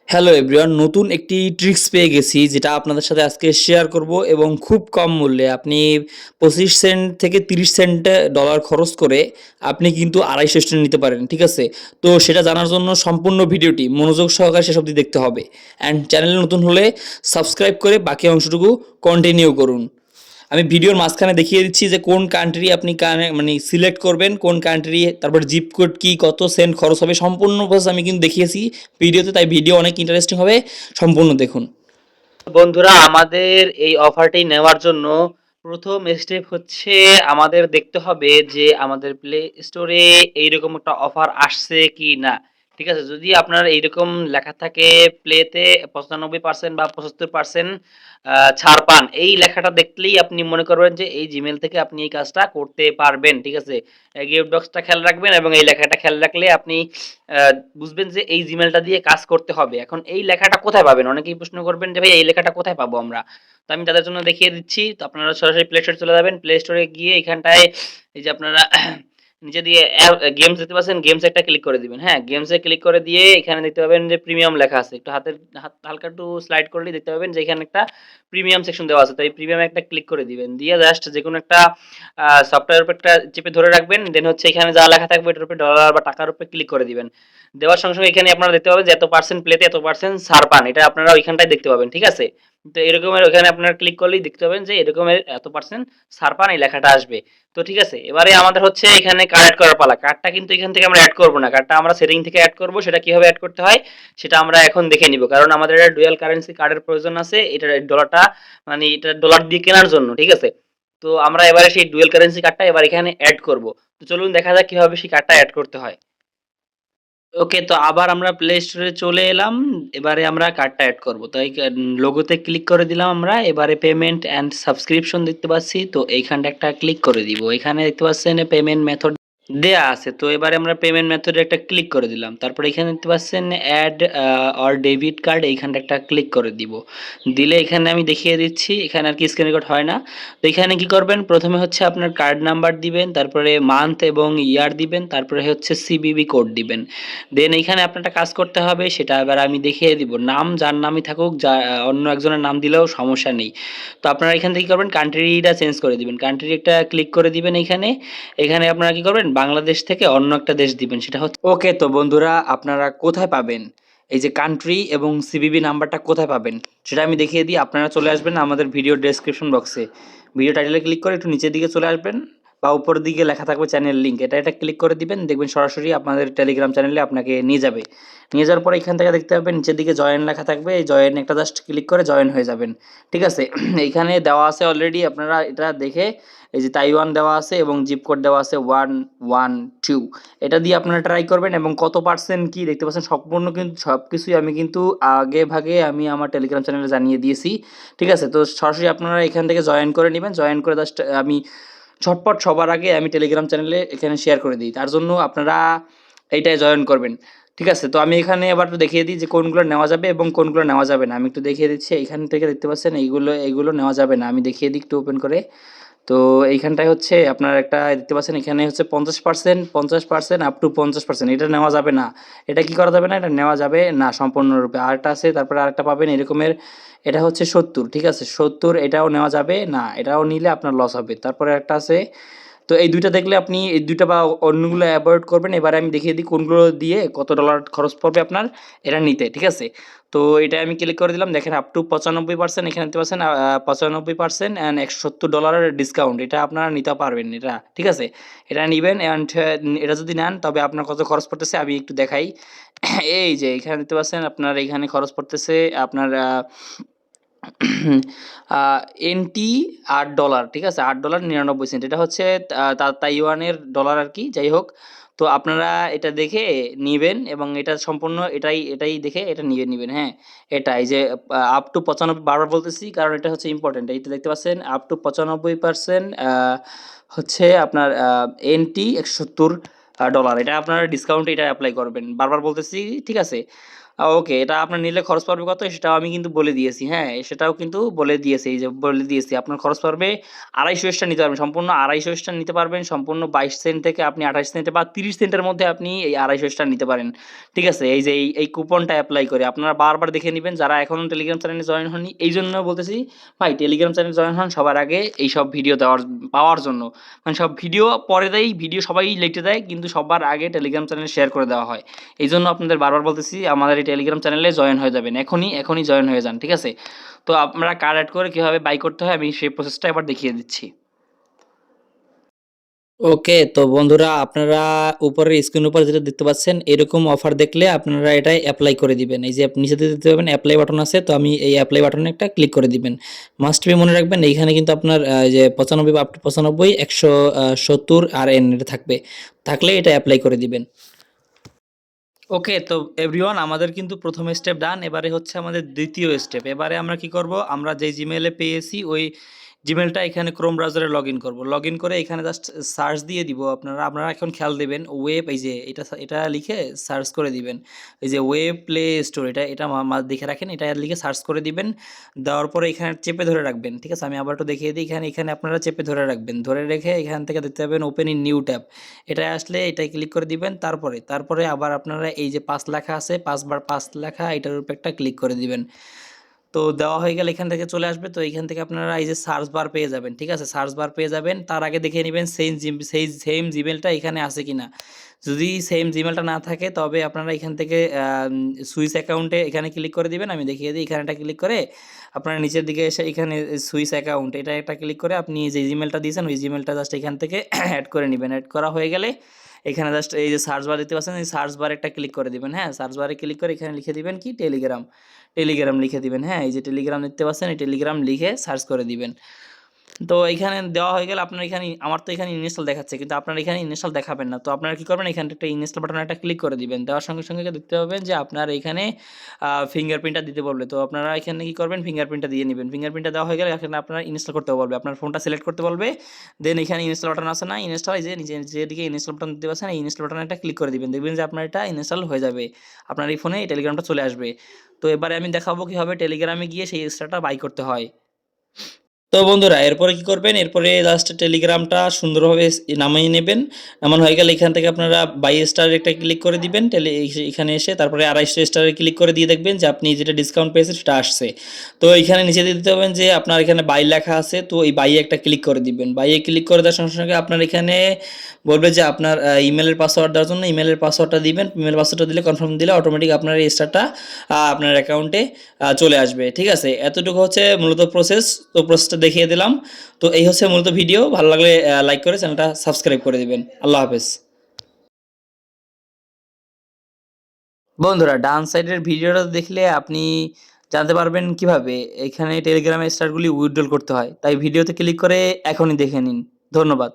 Hello everyone, নতুন একটি tricks পেয়ে গেছি যেটা আপনাদের সাথে আজকে শেয়ার করব এবং খুব কম মূল্যে আপনি 25 সেন্ট থেকে 30 সেন্ট ডলার খরচ করে আপনি কিন্তু 250 স্টুডেন্ট নিতে পারেন। ঠিক আছে? তো সেটা জানার জন্য সম্পূর্ণ ভিডিওটি মনোযোগ সহকারে শেষ অবধি দেখতে হবে। অ্যান্ড চ্যানেলে নতুন হলে সাবস্ক্রাইব করে বাকি অংশটুকু কন্টিনিউ করুন। আমি ভিডিওর মাঝখানে দেখিয়ে দিচ্ছি যে কোন কান্ট্রি আপনি মানে সিলেক্ট করবেন, কোন কান্ট্রি, তারপর জিপ কোড কি, কত সেন্ট খরচ হবে, সম্পূর্ণ প্রসেস আমি কিন্তু দেখিয়েছি ভিডিওতে। তাই ভিডিও অনেক ইন্টারেস্টিং হবে, সম্পূর্ণ দেখুন। বন্ধুরা, আমাদের এই অফারটি নেওয়ার জন্য প্রথম স্টেপ হচ্ছে আমাদের দেখতে হবে যে আমাদের প্লে স্টোরে এইরকম একটা অফার আসছে কি না। ঠিক আছে, যদি আপনার এইরকম লেখা থাকে প্লেতে 95% বা 75% ছাড় পান, এই লেখাটা দেখলেই আপনি মনে করবেন যে এই জিমেল থেকে আপনি এই কাজটা করতে পারবেন। ঠিক আছে, গিফট বক্সটা খেয়াল রাখবেন এবং এই লেখাটা খেয়াল রাখলে আপনি বুঝবেন যে এই জিমেলটা দিয়ে কাজ করতে হবে। এখন এই লেখাটা কোথায় পাবেন? অনেকেই প্রশ্ন করবেন যে ভাই এই লেখাটা কোথায় পাবো আমরা? তো আমি তাদের জন্য দেখিয়ে দিচ্ছি। তো আপনারা সরাসরি প্লে স্টোরে চলে যাবেন। প্লে স্টোরে গিয়ে এখানটায় এই যে আপনারা নিচে দিয়ে গেমস দেখতে পাচ্ছেন, গেমস একটা ক্লিক করে দিবেন। হ্যাঁ, গেমস এ ক্লিক করে দিয়ে এখানে দেখতে পাবেন যে প্রিমিয়াম লেখা আছে। একটু হালকা একটু স্লাইড করলেই দেখতে পাবেন যে এখানে একটা প্রিমিয়াম সেকশন দেওয়া আছে। তো এই প্রিমিয়াম একটা ক্লিক করে দিবেন। দিয়ে জাস্ট যেকোনো একটা সফটওয়্যারের উপর একটা চেপে ধরে রাখবেন। দেন হচ্ছে এখানে যা লেখা থাকবে এটার উপরে ডলার বা টাকার উপরে ক্লিক করে দিবেন। দেওয়ার সঙ্গে সঙ্গে এখানে আপনারা দেখতে পাবেন যে এত পার্সেন্ট প্লেতে এত পার্সেন্ট ছাড় পান। এটা আপনারা ওইখানটায় দেখতে পাবেন। ঠিক আছে? তো এরকমের ওখানে আপনারা ক্লিক করলেই দেখতে পাবেন যে এরকমের এত পার্সেন্ট ছাড় পান, এই লেখাটা আসবে। তো ঠিক আছে, এবারে আমাদের হচ্ছে এখানে কার্ড অ্যাড করার পালা। কার্ডটা কিন্তু এখান থেকে আমরা অ্যাড করব না, কার্ডটা আমরা সেটিং থেকে অ্যাড করব। সেটা কিভাবে অ্যাড করতে হয় সেটা আমরা এখন দেখে নিব, কারণ আমাদের একটা ডুয়াল কারেন্সি কার্ডের প্রয়োজন আছে। এটা ডলারটা মানে এটা ডলার দিয়ে কেনার জন্য। ঠিক আছে, তো আমরা এবারে সেই ডুয়াল কারেন্সি কার্ডটা এবার এখানে অ্যাড করব। তো চলুন দেখা যাক কিভাবে সেই কার্ডটা অ্যাড করতে হয়। ওকে, তো আবার আমরা প্লে স্টোরে চলে এলাম। এবারে আমরা কার্ডটা অ্যাড করব। তো এই লোগোতে ক্লিক করে দিলাম আমরা। এবারে পেমেন্ট অ্যান্ড সাবস্ক্রিপশন দেখতে পাচ্ছি, তো এইখানটা একটা ক্লিক করে দিব। এখানে দেখতে পাচ্ছেন পেমেন্ট মেথড দেয়া আছে। তো এবারে আমরা পেমেন্ট মেথডে একটা ক্লিক করে দিলাম। তারপরে এখানে দেখতে পাচ্ছেন অ্যাড অর ডেবিট কার্ড, এইখানটা একটা ক্লিক করে দিব। দিলে এখানে আমি দেখিয়ে দিচ্ছি, এখানে আর কি স্ক্রিন রেকর্ড হয় না। তো এখানে কি করবেন, প্রথমে হচ্ছে আপনার কার্ড নাম্বার দিবেন, তারপরে মান্থ এবং ইয়ার দিবেন, তারপরে হচ্ছে সিবিবি কোড দিবেন। দেন এইখানে আপনার একটা কাজ করতে হবে, সেটা এবার আমি দেখিয়ে দিব। নাম যার নামই থাকুক, যা অন্য একজনের নাম দিলেও সমস্যা নেই। তো আপনারা এখান থেকে কি করবেন, কান্ট্রিটা চেঞ্জ করে দিবেন। কান্ট্রি একটা ক্লিক করে দিবেন এইখানে। এখানে আপনারা কি করবেন, বাংলাদেশ থেকে অন্য একটা দেশ দিবেন, সেটা হচ্ছে ওকে। তো বন্ধুরা, আপনারা কোথায় পাবেন এই যে কান্ট্রি এবং সিবিবি নাম্বারটা কোথায় পাবেন সেটা আমি দেখিয়ে দিই। আপনারা চলে আসবেন আমাদের ভিডিও ডেসক্রিপশন বক্সে, ভিডিও টাইটেলে ক্লিক করে একটু নিচের দিকে চলে আসবেন বা উপরের দিকে লেখা থাকবে চ্যানেল লিঙ্ক, এটা ক্লিক করে দিবেন। দেখবেন সরাসরি আপনাদের টেলিগ্রাম চ্যানেলে আপনাকে নিয়ে যাবে। নিয়ে যাওয়ার পরে এখান থেকে দেখতে পাবেন নিচের দিকে জয়েন লেখা থাকবে, এই জয়েন একটা জাস্ট ক্লিক করে জয়েন হয়ে যাবেন। ঠিক আছে? এইখানে দেওয়া আছে অলরেডি, আপনারা এটা দেখে এই যে তাইওয়ান দেওয়া আছে এবং জিপ কোড দেওয়া আছে 112, এটা দিয়ে আপনারা ট্রাই করবেন। এবং কত পার্সেন্ট কি দেখতে পাচ্ছেন সম্পূর্ণ কিন্তু সব কিছুই আমি কিন্তু আগে ভাগে আমি আমার টেলিগ্রাম চ্যানেলে জানিয়ে দিয়েছি। ঠিক আছে? তো সরাসরি আপনারা এখান থেকে জয়েন করে নেবেন। জয়েন করে জাস্ট আমি ঝটপট সবার আগে আমি টেলিগ্রাম চ্যানেলে এখানে শেয়ার করে দিই, তার জন্য আপনারা এইটায় জয়েন করবেন। ঠিক আছে? তো আমি এখানে আবার একটু দেখিয়ে দিই যে কোনগুলো নেওয়া যাবে এবং কোনগুলো নেওয়া যাবে না। আমি একটু দেখিয়ে দিচ্ছি, এইখান থেকে দেখতে পাচ্ছেন এইগুলো নেওয়া যাবে না। আমি দেখিয়ে দিই একটু ওপেন করে। তো এইখানটায় হচ্ছে আপনার একটা দেখতে পাচ্ছেন, এখানে হচ্ছে 50%, 50% আপ টু 50%, এটা নেওয়া যাবে না। এটা কি করা যাবে না, এটা নেওয়া যাবে না সম্পূর্ণরূপে। আরেকটা আছে, তারপরে আরেকটা পাবেন এরকমের, এটা হচ্ছে 70। ঠিক আছে? 70 এটাও নেওয়া যাবে না, এটাও নিলে আপনার লস হবে। তারপরে একটা আছে, তো এই ২ টা দেখলে আপনি এই ২ টা বা অন্যগুলো এভয়েড করবেন। এবারে আমি দেখিয়ে দিই কোনগুলো দিয়ে কত ডলার খরচ পড়বে আপনার এটা নিতে। ঠিক আছে? তো এটা আমি ক্লিক করে দিলাম। দেখেন আপ টু 95%, এখানে দেখতে পাচ্ছেন 95% অ্যান্ড $170 ডিসকাউন্ট, এটা আপনারা নিতে পারবেন এটা। ঠিক আছে? এটা নিবেন অ্যান্ড এটা যদি নেন তবে আপনার কত খরচ পড়তেছে আমি একটু দেখাই। এই যে এখানে দেখতে পাচ্ছেন আপনার এখানে খরচ পড়তেছে আপনার আ এনটি $৮। ঠিক আছে? $৮.99, এটা হচ্ছে তাইওয়ানের ডলার আরকি। যাই হোক, তো আপনারা এটা দেখে নিবেন এবং এটা সম্পূর্ণ এটাই দেখে এটা নিয়ে নিবেন। হ্যাঁ? এটা এই যে আপ টু 95, বারবার বলতেছি কারণ এটা হচ্ছে ইম্পোর্টেন্ট। এইটা দেখতে পাচ্ছেন আপ টু 95% হচ্ছে আপনার এনটি $170, এটা আপনারা ডিসকাউন্ট এটা এপ্লাই করবেন। বারবার বলতেছি। ঠিক আছে? ওকে, এটা আপনার নিলে খরচ পড়বে কত সেটাও আমি কিন্তু বলে দিয়েছি, হ্যাঁ? সেটাও কিন্তু বলে দিয়েছি, এই যে বলে দিয়েছি। আপনার খরচ পড়বে ২৫০ স্টার নিতে পারবেন। সম্পূর্ণ ২৫০ স্টার নিতে পারবেন। সম্পূর্ণ ২২ সেন্ট থেকে আপনি ২৮ সেন্টে বা ৩০ সেন্টের মধ্যে আপনি এই ২৫০ স্টার নিতে পারেন। ঠিক আছে? এই যে এই কুপনটা এপ্লাই করে আপনারা বারবার দেখে নিবেন। যারা এখনো টেলিগ্রাম চ্যানেলে জয়েন হননি, এইজন্য বলতেছি ভাই টেলিগ্রাম চ্যানেলে জয়েন হন সবার আগে এইসব ভিডিও পাওয়ার জন্য। মানে সব ভিডিও পরে দেয়, ভিডিও সবাই লিখে দেয় কিন্তু সবার আগে টেলিগ্রাম চ্যানেলে শেয়ার করে দেওয়া হয়। এইজন্য আপনাদের বারবার বলতেছি আমাদের এই টেলিগ্রাম চ্যানেলে জয়েন হয়ে যাবেন। এখনই জয়েন হয়ে যান। ঠিক আছে? তো আপনারা কার্ড এড করে কিভাবে বাই করতে হয় আমি সেই প্রসেসটা এবার দেখিয়ে দিচ্ছি। ওকে, তো বন্ধুরা আপনারা উপরের স্ক্রিনের উপর যেটা দেখতে পাচ্ছেন এরকম অফার দেখলে আপনারা এটাই এপ্লাই করে দিবেন। এই যে নিচে দিতে পারবেন অ্যাপ্লাই বাটন আছে, তো আমি এই অ্যাপ্লাই বাটনে একটা ক্লিক করে দিবেন। মাস্ট বি মনে রাখবেন এইখানে কিন্তু আপনার যে 95 বা আপ টু 95 170 RN এটা থাকবে। থাকলে এটা অ্যাপ্লাই করে দিবেন। ওকে, তো এভরিওয়ান আমাদের কিন্তু প্রথম স্টেপ ডান। এবারে হচ্ছে আমাদের দ্বিতীয় স্টেপ। এবারে আমরা কি করব? আমরা যেই জিমেইলে পেয়েছি ওই জিমেইলটা এখানে ক্রোম ব্রাউজারে লগইন করব। লগইন করে এখানে জাস্ট সার্চ দিয়ে দিব। আপনারা এখন খেয়াল দিবেন ওয়েব, এই যে এটা লিখে সার্চ করে দিবেন। এই যে ওয়েব প্লে স্টোর এটা দেখে রাখেন, এটা লিখে সার্চ করে দিবেন। দেওয়ার পরে এখানে চেপে ধরে রাখবেন। ঠিক আছে? আমি আবার একটু দেখিয়ে দিই। এখানে আপনারা চেপে ধরে রাখবেন। ধরে রেখে এখান থেকে দেখতে পাবেন ওপেন ইন নিউ ট্যাব। এটায় আসলে এটায় ক্লিক করে দিবেন। তারপরে আবার আপনারা এই যে ৫ লেখা আছে, ৫ বার ৫ লেখা এটার উপর একটা ক্লিক করে দিবেন। তো দেওয়া হয়ে গেলে এখান থেকে চলে আসবে। তো এইখান থেকে আপনারা এই যে সার্চ বার পেয়ে যাবেন। ঠিক আছে? সার্চ বার পেয়ে যাবেন। তার আগে দেখে নিবেন সেম জিমেইলটা এখানে আছে কিনা। যদি সেম জিমেইলটা না থাকে তবে আপনারা এখান থেকে সুইচ অ্যাকাউন্টে এখানে ক্লিক করে দিবেন। আমি দেখিয়ে দিই। এখানে একটা ক্লিক করে আপনারা নিচের দিকে এসে এখানে সুইচ অ্যাকাউন্ট এটা একটা ক্লিক করে আপনি যে জিমেইলটা দিয়েছেন ওই জিমেইলটা জাস্ট এখান থেকে এড করে নিবেন। এড করা হয়ে গেলে এখানে জাস্ট এই যে সার্চ বার দেখতে পাচ্ছেন, এই সার্চ বারে একটা ক্লিক করে দিবেন। হ্যাঁ? সার্চ বারে ক্লিক করে এখানে লিখে দিবেন কি টেলিগ্রাম লিখে দিবেন। হ্যাঁ? এই যে টেলিগ্রাম দেখতে পাচ্ছেন, এই টেলিগ্রাম লিখে সার্চ করে দিবেন। তো এইখানে দেওয়া হয়ে গেলে আপনার এখানে আমার তো এখানে ইনস্টল দেখাচ্ছে কিন্তু আপনার এখানে ইনস্টল দেখাবেন না। তো আপনারা কি করবেন? এখানে একটা ইনস্টল বাটনে একটা ক্লিক করে দিবেন। দেওয়ার সঙ্গে দেখতে পাবেন যে আপনার এখানে ফিঙ্গারপ্রিন্টটা দিতে বলবে। তো আপনারা এখানে কি করবেন? ফিঙ্গারপ্রিন্টটা দিয়ে নিবেন। ফিঙ্গারপ্রিন্টটা দেওয়া হয়ে গেলে এখানে আপনারা ইনস্টল করতে বলবে। আপনার ফোনটা সিলেক্ট করতে বলবে। দেন এখানে ইনস্টল বাটন আছে না? ইনস্টল এই যে যেদিকে ইনস্টল বাটন দেখতে পাচ্ছেন এই ইনস্টল বাটনে একটা ক্লিক করে দিবেন। দেখবেন যে আপনার এটা ইনস্টল হয়ে যাবে। আপনার এই ফোনে এই টেলিগ্রামটা চলে আসবে। তো এবারে আমি দেখাবো কিভাবে টেলিগ্রামে গিয়ে সেই এক্সট্রাটা বাই করতে হয়। তো বন্ধুরা এরপরে কি করবেন? এরপরে জাস্ট টেলিগ্রামটা সুন্দরভাবে নামিয়ে নেবেন। নামানো হয়ে গেলে এখান থেকে আপনারা বাই স্টার একটা ক্লিক করে দিবেন। এখানে এসে তারপরে ২৫০ স্টারে ক্লিক করে দিয়ে দেখবেন যে আপনি যেটা ডিসকাউন্ট পেয়েছেন সেটা আসছে। তো এখানে নিচে দিয়ে দিতে হবেন যে আপনার এখানে বাই লেখা আছে, তো এই বাইয়ে একটা ক্লিক করে দিবেন। বাইয়ে ক্লিক করে দেওয়ার সঙ্গে আপনার এখানে বলবে যে আপনার ইমেলের পাসওয়ার্ড দেওয়ার জন্য ইমেলের পাসওয়ার্ডটা দিবেন। ইমেল পাসওয়ার্ডটা দিলে কনফার্ম দিলে অটোমেটিক আপনার এই স্টারটা আপনার অ্যাকাউন্টে চলে আসবে। ঠিক আছে? এতটুকু হচ্ছে মূলত প্রসেস। তো প্রসেসটা দেখিয়ে দিলাম। তো এই হচ্ছে মূলত ভিডিও। ভালো লাগলে লাইক করে চ্যানেলটা সাবস্ক্রাইব করে দিবেন। আল্লাহ হাফেজ। বন্ধুরা ডান সাইডের ভিডিওটা দেখলে আপনি জানতে পারবেন কিভাবে এখানে টেলিগ্রামের স্টারগুলি উইথড্রল করতে হয়। তাই ভিডিওতে ক্লিক করে এখনই দেখে নিন। ধন্যবাদ।